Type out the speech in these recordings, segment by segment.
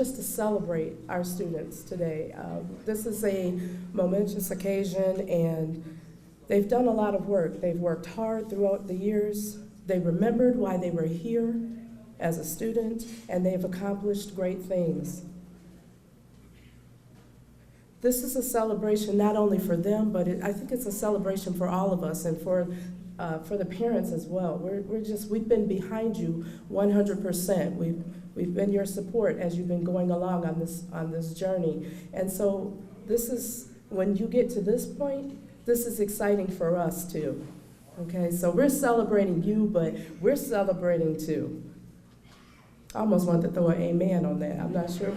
just to celebrate our students today. This is a momentous occasion, and they've done a lot of work. They've worked hard throughout the years. They remembered why they were here as a student, and they've accomplished great things. This is a celebration not only for them, but I think it's a celebration for all of us and for the parents as well. We've been behind you 100%. We've been your support as you've been going along on this journey. And so this is, when you get to this point, this is exciting for us too. Okay, so we're celebrating you, but we're celebrating too. I almost want to throw an amen on that. I'm not sure.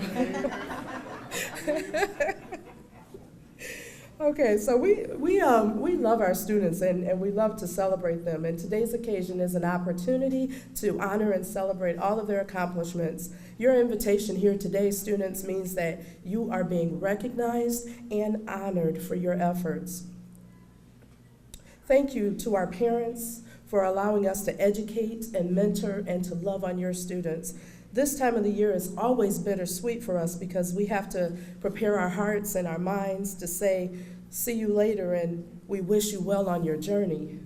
Okay, so we love our students and we love to celebrate them. And today's occasion is an opportunity to honor and celebrate all of their accomplishments. Your invitation here today, students, means that you are being recognized and honored for your efforts. Thank you to our parents for allowing us to educate and mentor and to love on your students. This time of the year is always bittersweet for us because we have to prepare our hearts and our minds to say, see you later, and we wish you well on your journey.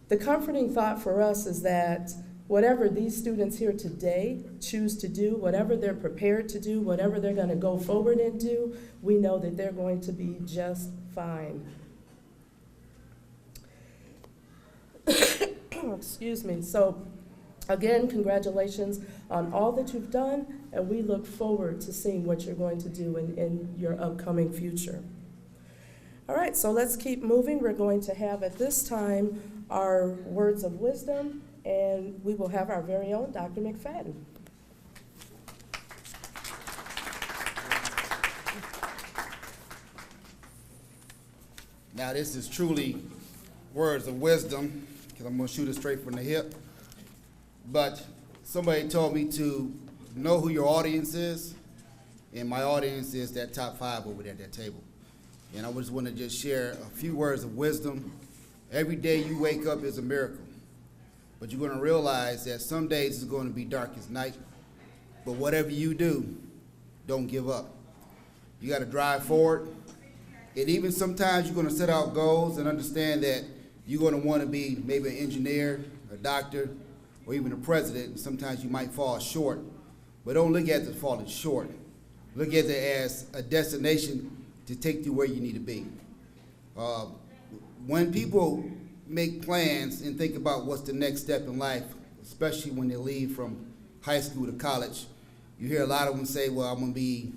The comforting thought for us is that whatever these students here today choose to do, whatever they're prepared to do, whatever they're going to go forward and do, we know that they're going to be just fine. Excuse me. So, again, congratulations on all that you've done, and we look forward to seeing what you're going to do in your upcoming future. All right, so let's keep moving. We're going to have at this time our words of wisdom, and we will have our very own Dr. McFadden. Now, this is truly words of wisdom, because I'm going to shoot it straight from the hip. But somebody told me to know who your audience is, and my audience is that top 5 over there at that table. And I just want to just share a few words of wisdom. Every day you wake up is a miracle, but you're going to realize that some days it's going to be dark as night. But whatever you do, don't give up. You got to drive forward, and even sometimes you're going to set out goals and understand that you're going to want to be maybe an engineer, a doctor, or even a president. Sometimes you might fall short, but don't look at it as falling short. Look at it as a destination to take you where you need to be. When people make plans and think about what's the next step in life, especially when they leave from high school to college, you hear a lot of them say, well, I'm going to be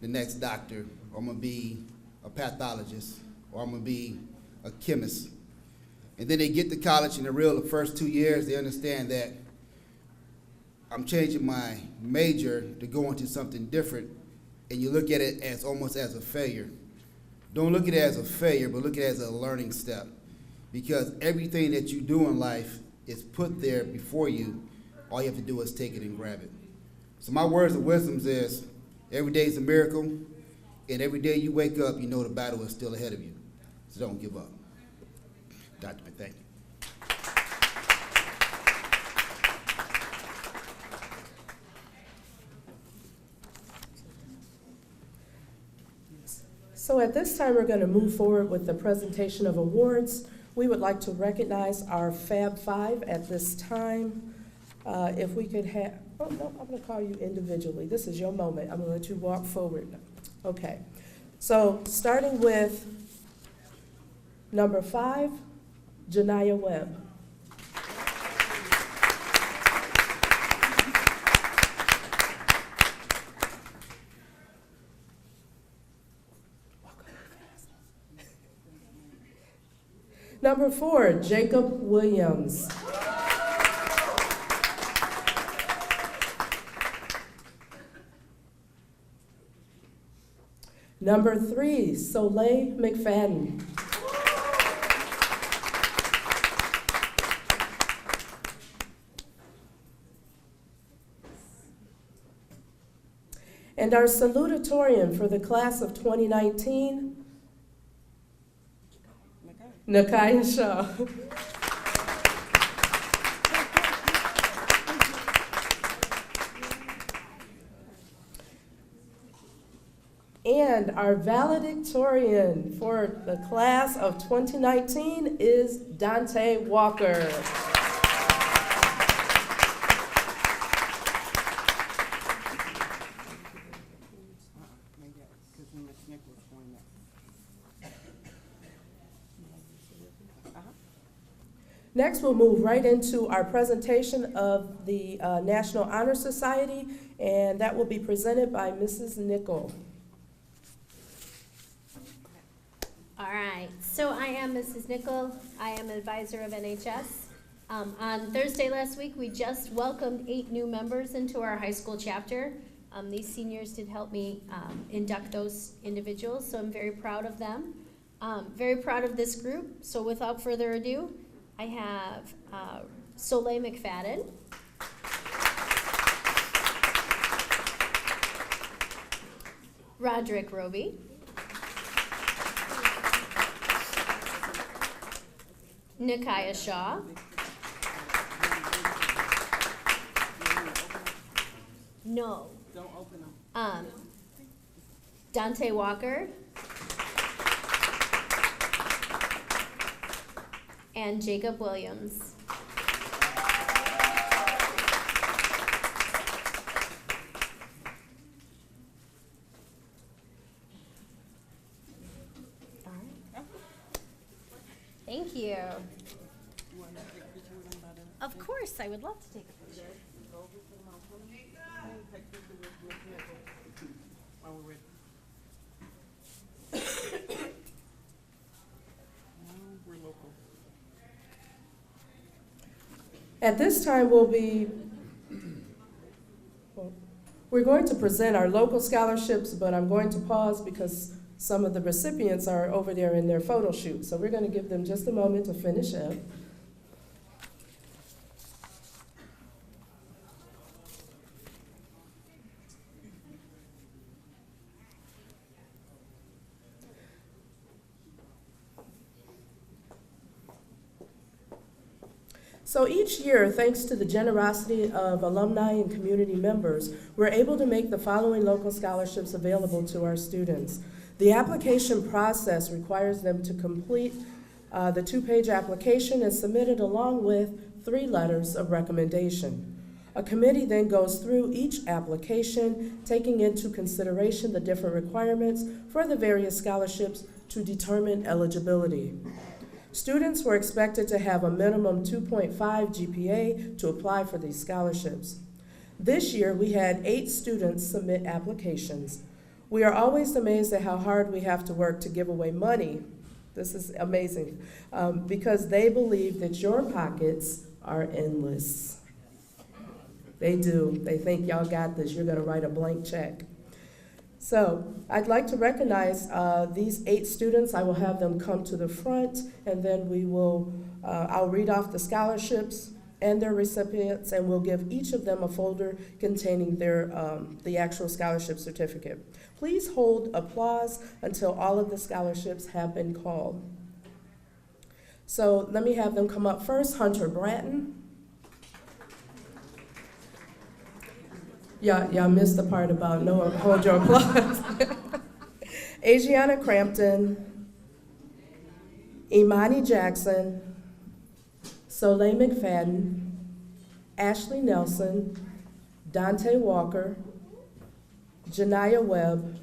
the next doctor, or I'm going to be a pathologist, or I'm going to be a chemist. And then they get to college, and the first 2 years, they understand that I'm changing my major to go into something different, and you look at it as almost as a failure. Don't look at it as a failure, but look at it as a learning step, because everything that you do in life is put there before you. All you have to do is take it and grab it. So my words of wisdom is, every day is a miracle, and every day you wake up, you know the battle is still ahead of you. So don't give up. Dr. McFadden, thank you. So at this time, we're going to move forward with the presentation of awards. We would like to recognize our Fab Five at this time. If we could have, oh no, I'm going to call you individually. This is your moment. I'm going to let you walk forward. Okay. So starting with number 5, Janiyah Webb. Number 4, Jacob Williams. Number 3, Soleil McFadden. And our salutatorian for the class of 2019, Nakaya Shaw. And our valedictorian for the class of 2019 is Dante Walker. Next, we'll move right into our presentation of the National Honor Society, and that will be presented by Mrs. Nickel. All right, so I am Mrs. Nickel. I am an advisor of NHS. On Thursday last week, we just welcomed 8 new members into our high school chapter. These seniors did help me induct those individuals, so I'm very proud of them. Very proud of this group. So without further ado, I have Soleil McFadden, Roderick Roby, Nikaya Shaw, no, Don't open them. Dante Walker, and Jacob Williams. All right. Thank you. You want to take a picture with them by the? Of course, I would love to take a picture. Go over to the mountain. Take a picture with Nickel. While we're ready. No, we're local. At this time, we're going to present our local scholarships, but I'm going to pause because some of the recipients are over there in their photo shoot. So we're going to give them just a moment to finish up. So each year, thanks to the generosity of alumni and community members, we're able to make the following local scholarships available to our students. The application process requires them to complete the 2-page application and submit it along with 3 letters of recommendation. A committee then goes through each application, taking into consideration the different requirements for the various scholarships to determine eligibility. Students were expected to have a minimum 2.5 GPA to apply for these scholarships. This year, we had 8 students submit applications. We are always amazed at how hard we have to work to give away money. This is amazing, because they believe that your pockets are endless. They do. They think y'all got this. You're going to write a blank check. So I'd like to recognize these 8 students. I will have them come to the front, and then I'll read off the scholarships and their recipients, and we'll give each of them a folder containing the actual scholarship certificate. Please hold applause until all of the scholarships have been called. So let me have them come up first. Hunter Bratton. Y'all missed the part about no hold your applause. Adriana Crampton, Imani Jackson, Soleil McFadden, Ashley Nelson, Dante Walker, Janiyah Webb,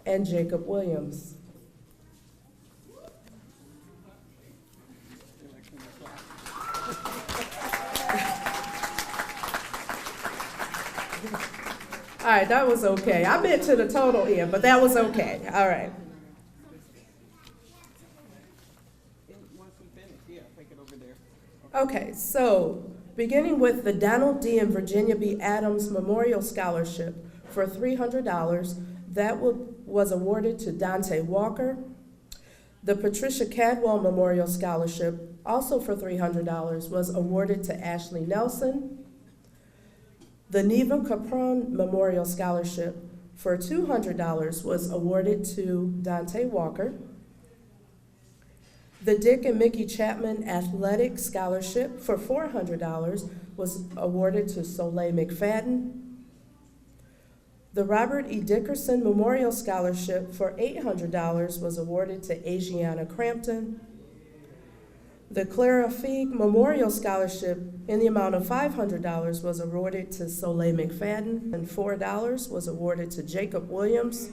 and Jacob Williams. All right, that was okay. I meant to the total end, but that was okay. All right. Once we finish, yeah, take it over there. Okay, so beginning with the Donald D. and Virginia B. Adams Memorial Scholarship for $300, that was awarded to Dante Walker. The Patricia Cadwell Memorial Scholarship, also for $300, was awarded to Ashley Nelson. The Neva Capron Memorial Scholarship for $200 was awarded to Dante Walker. The Dick and Mickey Chapman Athletic Scholarship for $400 was awarded to Soleil McFadden. The Robert E. Dickerson Memorial Scholarship for $800 was awarded to Asiana Crampton. The Clara Feig Memorial Scholarship in the amount of $500 was awarded to Soleil McFadden, and $4 was awarded to Jacob Williams.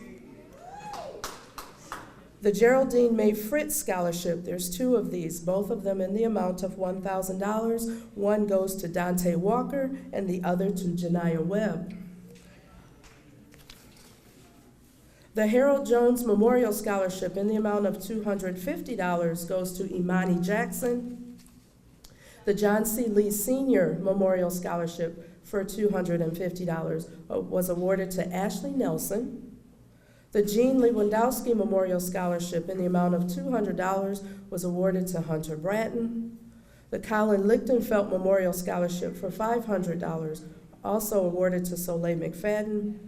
The Geraldine May Fritz Scholarship, there's two of these, both of them in the amount of $1,000. One goes to Dante Walker and the other to Janiyah Webb. The Harold Jones Memorial Scholarship in the amount of $250 goes to Imani Jackson. The John C. Lee Sr. Memorial Scholarship for $250 was awarded to Ashley Nelson. The Jean Lewandowski Memorial Scholarship in the amount of $200 was awarded to Hunter Bratton. The Colin Lichtenfeld Memorial Scholarship for $500 also awarded to Soleil McFadden.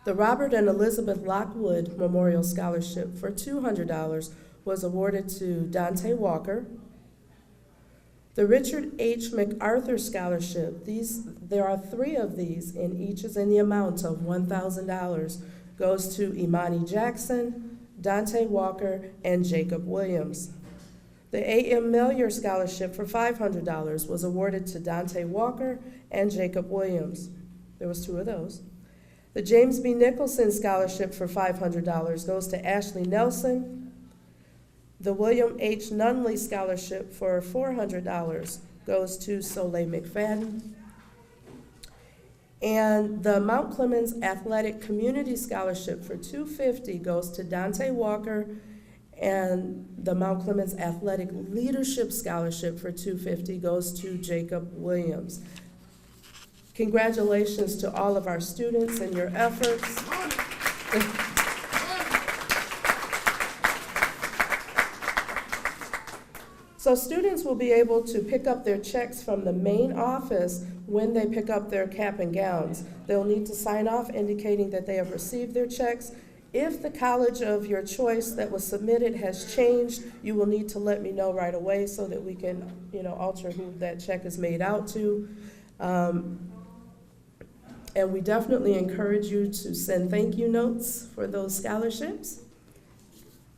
The Robert and Elizabeth Lockwood Memorial Scholarship for $200 was awarded to Dante Walker. The Richard H. MacArthur Scholarship, there are three of these, and each is in the amount of $1,000, goes to Imani Jackson, Dante Walker, and Jacob Williams. The A.M. Melior Scholarship for $500 was awarded to Dante Walker and Jacob Williams. There was two of those. The James B. Nicholson Scholarship for $500 goes to Ashley Nelson. The William H. Nunley Scholarship for $400 goes to Soleil McFadden. And the Mount Clemens Athletic Community Scholarship for $250 goes to Dante Walker, and the Mount Clemens Athletic Leadership Scholarship for $250 goes to Jacob Williams. Congratulations to all of our students and your efforts. So students will be able to pick up their checks from the main office when they pick up their cap and gowns. They'll need to sign off indicating that they have received their checks. If the college of your choice that was submitted has changed, you will need to let me know right away so that we can, alter who that check is made out to. And we definitely encourage you to send thank you notes for those scholarships.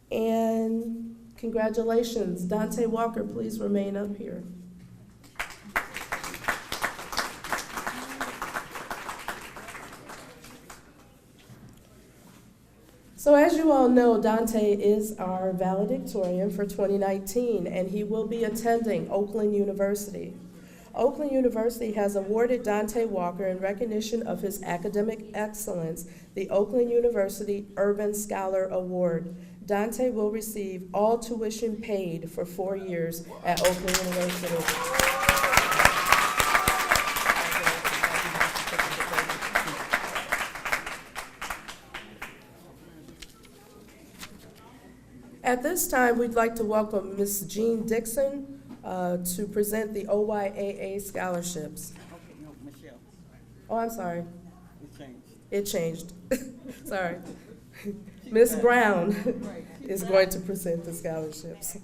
And congratulations. Dante Walker, please remain up here. So as you all know, Dante is our valedictorian for 2019, and he will be attending Oakland University. Oakland University has awarded Dante Walker, in recognition of his academic excellence, the Oakland University Urban Scholar Award. Dante will receive all tuition paid for 4 years at Oakland University. At this time, we'd like to welcome Ms. Jean Dixon to present the OYAA scholarships. Okay, no, Michelle, Oh, I'm sorry. it changed. It changed. Sorry. Ms. Brown is going to present the scholarships.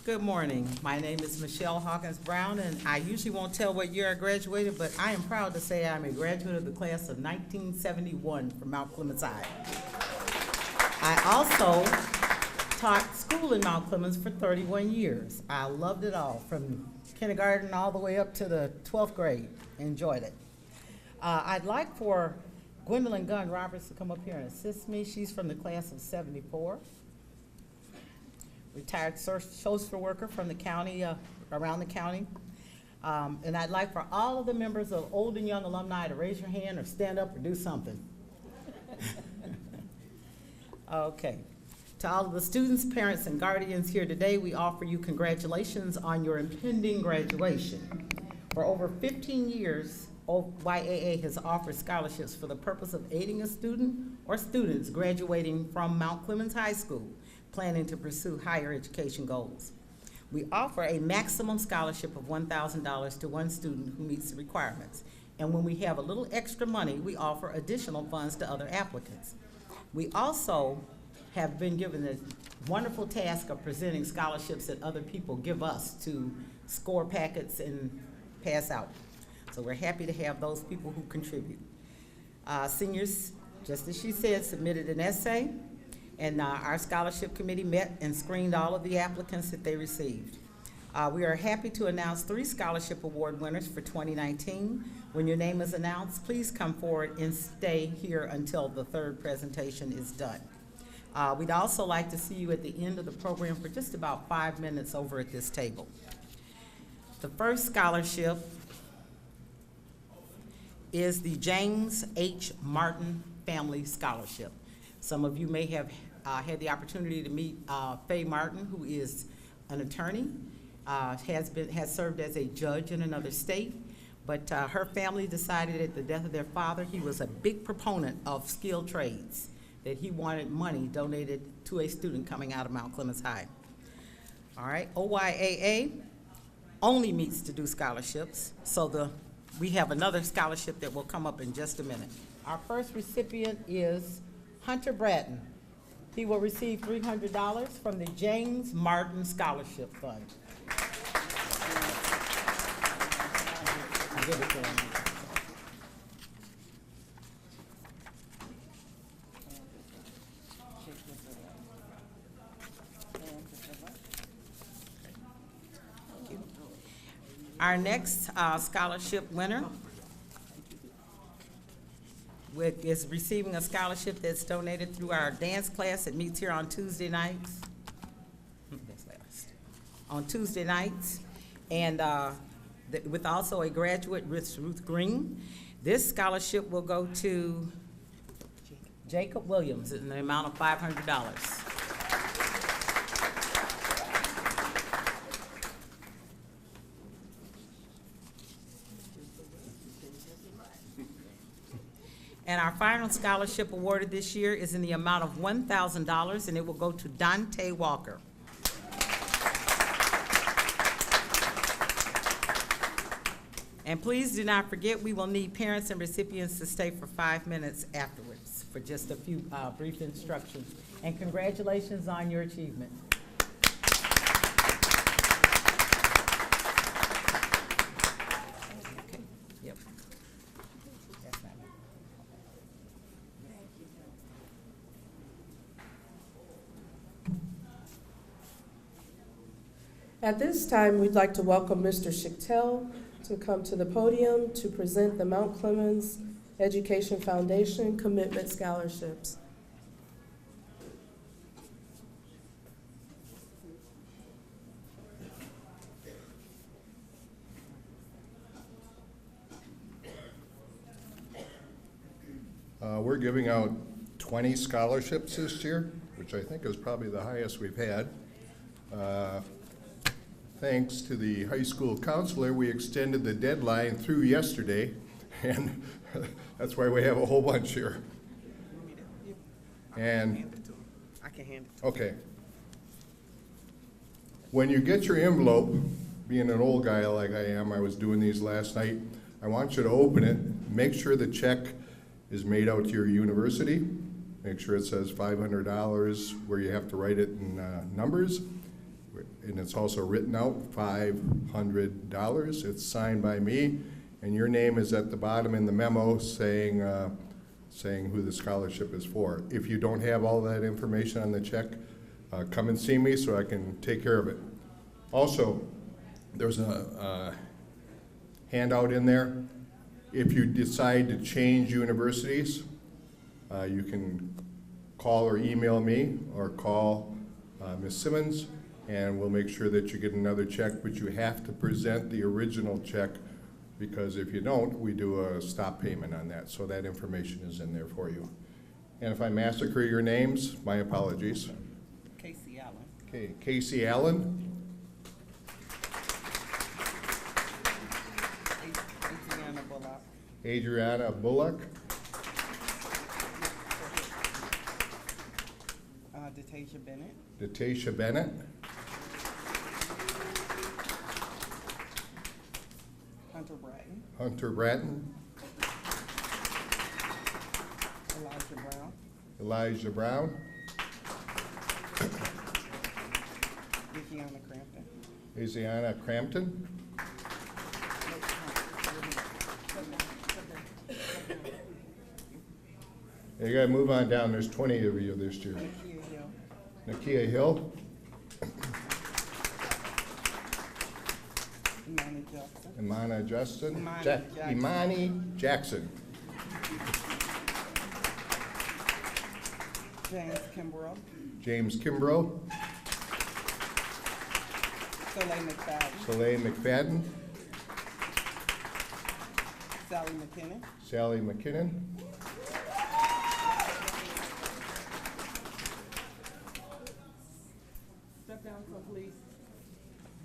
Good morning. My name is Michelle Hawkins Brown, and I usually won't tell what year I graduated, but I am proud to say I'm a graduate of the class of 1971 from Mount Clemens High. I also taught school in Mount Clemens for 31 years. I loved it all, from kindergarten all the way up to the 12th grade. Enjoyed it. I'd like for Gwendolyn Gunn Roberts to come up here and assist me. She's from the class of 74. Retired social worker from the county, around the county. And I'd like for all of the members of old and young alumni to raise your hand or stand up or do something. Okay. To all of the students, parents, and guardians here today, we offer you congratulations on your impending graduation. For over 15 years, OYAA has offered scholarships for the purpose of aiding a student or students graduating from Mount Clemens High School, planning to pursue higher education goals. We offer a maximum scholarship of $1,000 to one student who meets the requirements. And when we have a little extra money, we offer additional funds to other applicants. We also have been given the wonderful task of presenting scholarships that other people give us to score packets and pass out. So we're happy to have those people who contribute. Seniors, just as she said, submitted an essay, and our scholarship committee met and screened all of the applicants that they received. We are happy to announce 3 scholarship award winners for 2019. When your name is announced, please come forward and stay here until the 3rd presentation is done. We'd also like to see you at the end of the program for just about 5 minutes over at this table. The first scholarship is the James H. Martin Family Scholarship. Some of you may have had the opportunity to meet Faye Martin, who is an attorney, has served as a judge in another state, but her family decided at the death of their father, he was a big proponent of skilled trades, that he wanted money donated to a student coming out of Mount Clemens High. All right, OYAA only meets to do scholarships, so we have another scholarship that will come up in just a minute. Our first recipient is Hunter Bratton. He will receive $300 from the James Martin Scholarship Fund. I'll give it to him. Our next scholarship winner is receiving a scholarship that's donated through our dance class that meets here on Tuesday nights. On Tuesday nights, and with also a graduate, Ruth Green. This scholarship will go to Jacob Williams in the amount of $500. And our final scholarship awarded this year is in the amount of $1,000, and it will go to Dante Walker. And please do not forget, we will need parents and recipients to stay for 5 minutes afterwards for just a few brief instructions. And congratulations on your achievement. Okay. Yep. That's not it. At this time, we'd like to welcome Mr. Schichtel to come to the podium to present the Mount Clemens Education Foundation Commitment Scholarships. We're giving out 20 scholarships this year, which I think is probably the highest we've had. Thanks to the high school counselor, we extended the deadline through yesterday, and that's why we have a whole bunch here. And I can hand it. okay. When you get your envelope, being an old guy like I am, I was doing these last night, I want you to open it, make sure the check is made out to your university, make sure it says $500 where you have to write it in numbers, and it's also written out, $500. It's signed by me, and your name is at the bottom in the memo saying who the scholarship is for. If you don't have all that information on the check, come and see me so I can take care of it. Also, there's a handout in there. If you decide to change universities, you can call or email me or call Ms. Simmons, and we'll make sure that you get another check, but you have to present the original check, because if you don't, we do a stop payment on that, so that information is in there for you. And if I massacre your names, my apologies. Casey Allen. Okay, Casey Allen, Adriana Bullock. Adriana Bullock, Detasia Bennett. Detasia Bennett, Hunter Bratton. Hunter Bratton, Elijah Brown. Elijah Brown, Luciana Crampton. Asiana Crampton, you gotta move on down, there's 20 of you this year. Nakia Hill. Nakia Hill, Imani Jackson. Imani Justin, Imani Jackson. Imani Jackson, James Kimbrough. James Kimbrough, Soleil McFadden. Soleil McFadden, Sally McKinnon. Sally McKinnon, Step down, so please.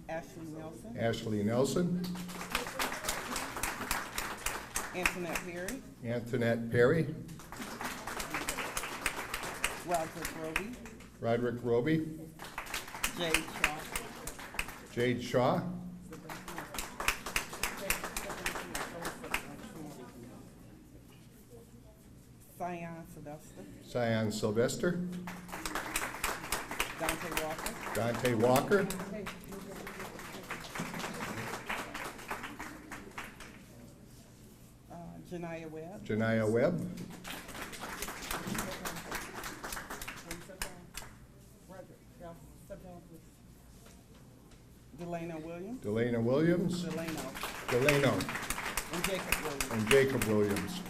Ashley Nelson. Ashley Nelson, Antoinette Perry. Antoinette Perry, Roderick Roby. Roderick Roby, Jade Shaw. Jade Shaw, Cyan Sylvester. Cyan Sylvester, Dante Walker. Dante Walker, Janiyah Webb. Janiyah Webb, Roderick, y'all step down, please. Delana Williams. Delana Williams, Delano. Delano, And Jacob Williams. and Jacob Williams.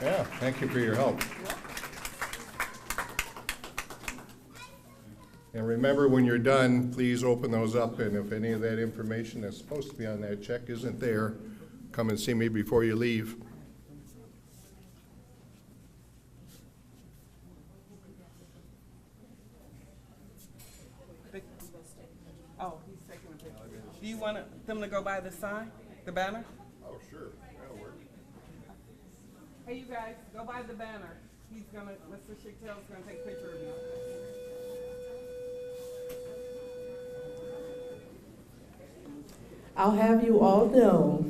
Yeah, thank you for your help. And remember, when you're done, please open those up, and if any of that information that's supposed to be on that check isn't there, come and see me before you leave. Oh, he's taking a picture. Do you want them to go by the sign, the banner? Oh, sure, that'll work. Hey, you guys, go by the banner. He's gonna, Mr. Chicktail's gonna take a picture of you. I'll have you all know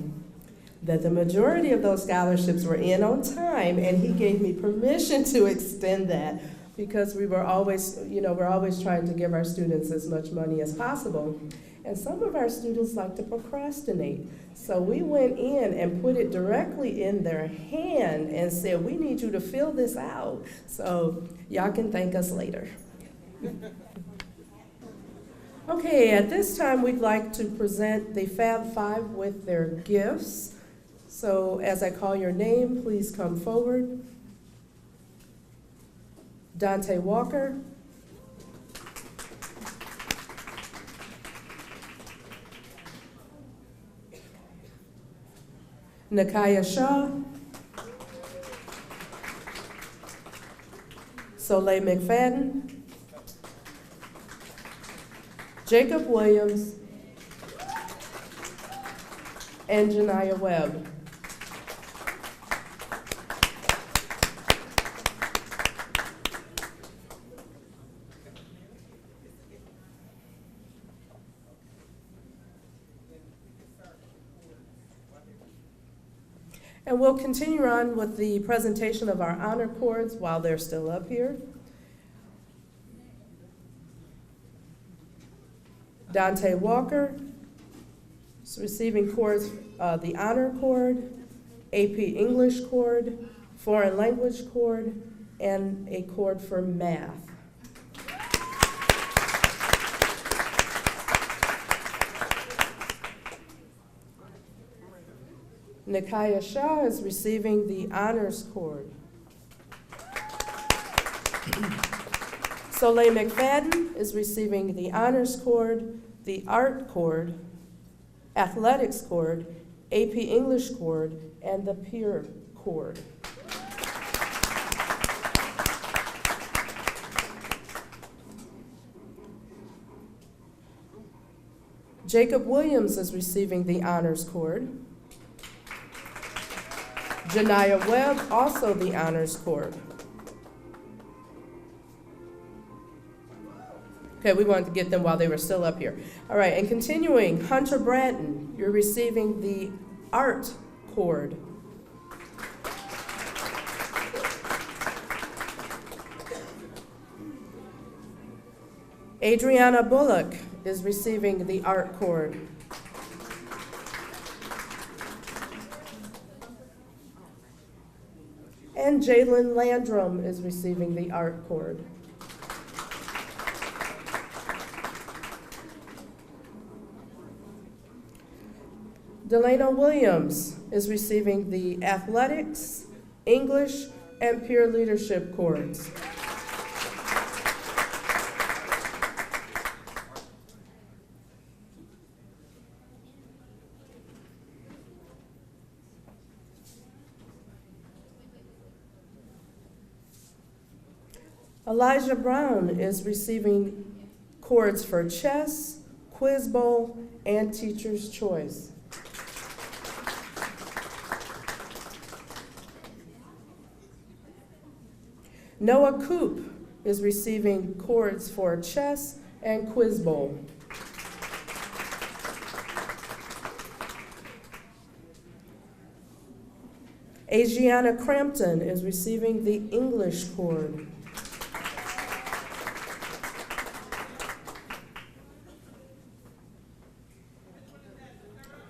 that the majority of those scholarships were in on time, and he gave me permission to extend that because we were always, we're always trying to give our students as much money as possible. And some of our students like to procrastinate. So we went in and put it directly in their hand and said, we need you to fill this out. So y'all can thank us later. Okay, at this time, we'd like to present the Fab Five with their gifts. So as I call your name, please come forward. Dante Walker. Nakia Shaw. Soleil McFadden. Jacob Williams, and Janiyah Webb. And we'll continue on with the presentation of our honor cords while they're still up here. Dante Walker is receiving cords, the honor cord, AP English cord, foreign language cord, and a cord for math. Nakia Shaw is receiving the honors cord. Soleil McFadden is receiving the honors cord, the art cord, athletics cord, AP English cord, and the peer cord. Jacob Williams is receiving the honors cord. Janiyah Webb, also the honors cord. Okay, we wanted to get them while they were still up here. All right, and continuing, Hunter Bratton, you're receiving the art cord. Adriana Bullock is receiving the Art Cord. And Jalen Landrum is receiving the Art Cord. Delano Williams is receiving the Athletics, English, and Peer Leadership Cords. Elijah Brown is receiving cords for chess, quiz bowl, and teacher's choice. Noah Coop is receiving cords for chess and quiz bowl. Asiana Crampton is receiving the English cord.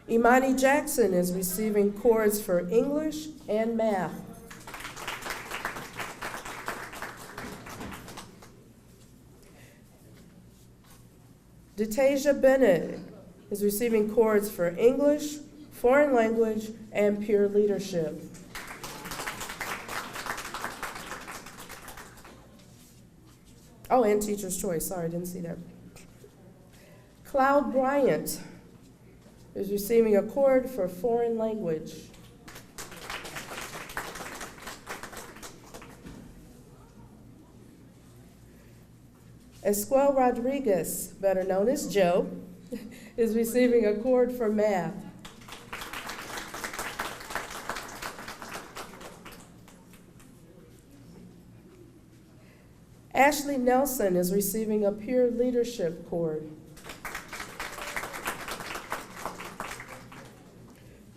Imani Jackson is receiving cords for English and math. Detasia Bennett is receiving cords for English, foreign language, and peer leadership. Oh, and teacher's choice. Sorry, I didn't see that. Cloud Bryant is receiving a cord for foreign language. Esquel Rodriguez, better known as Joe, is receiving a cord for math. Ashley Nelson is receiving a peer leadership cord.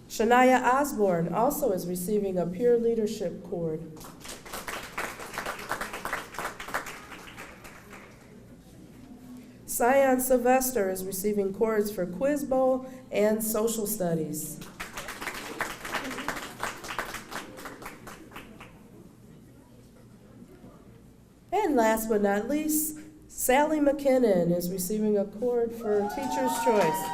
Shania Osborne also is receiving a peer leadership cord. Sion Sylvester is receiving cords for Quiz Bowl and Social Studies. And last but not least, Sally McKinnon is receiving a cord for Teacher's Choice.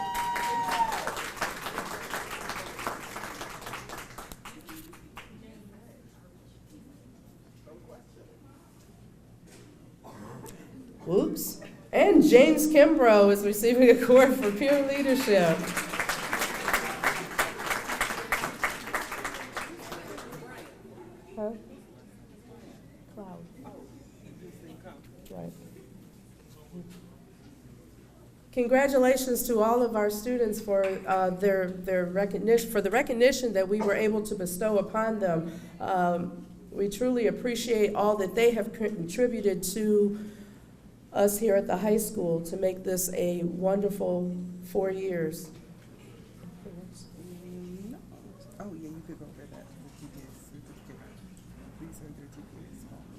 Whoops. And James Kimbrough is receiving a cord for peer leadership. Huh? Cloud. Right. Congratulations to all of our students for their recognition, for the recognition that we were able to bestow upon them. We truly appreciate all that they have contributed to us here at the high school to make this a wonderful 4 years. Oh, yeah, you could go over that with GPS certificate. Please send your GPS home.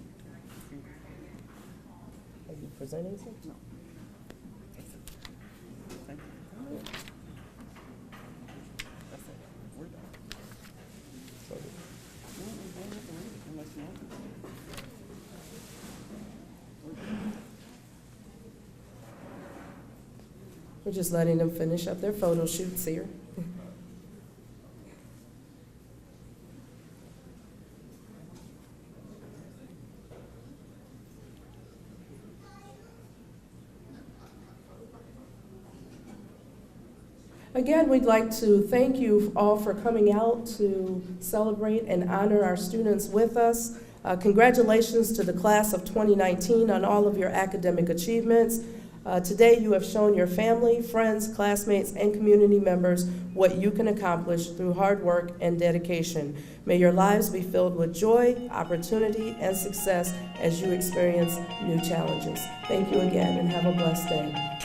Are you presenting something? No. Thank you. That's it. We're done. So, No, we don't have to read it unless you want to. We're done. we're just letting them finish up their photo shoots here. Again, we'd like to thank you all for coming out to celebrate and honor our students with us. Congratulations to the class of 2019 on all of your academic achievements. Today, you have shown your family, friends, classmates, and community members what you can accomplish through hard work and dedication. May your lives be filled with joy, opportunity, and success as you experience new challenges. Thank you again, and have a blessed day.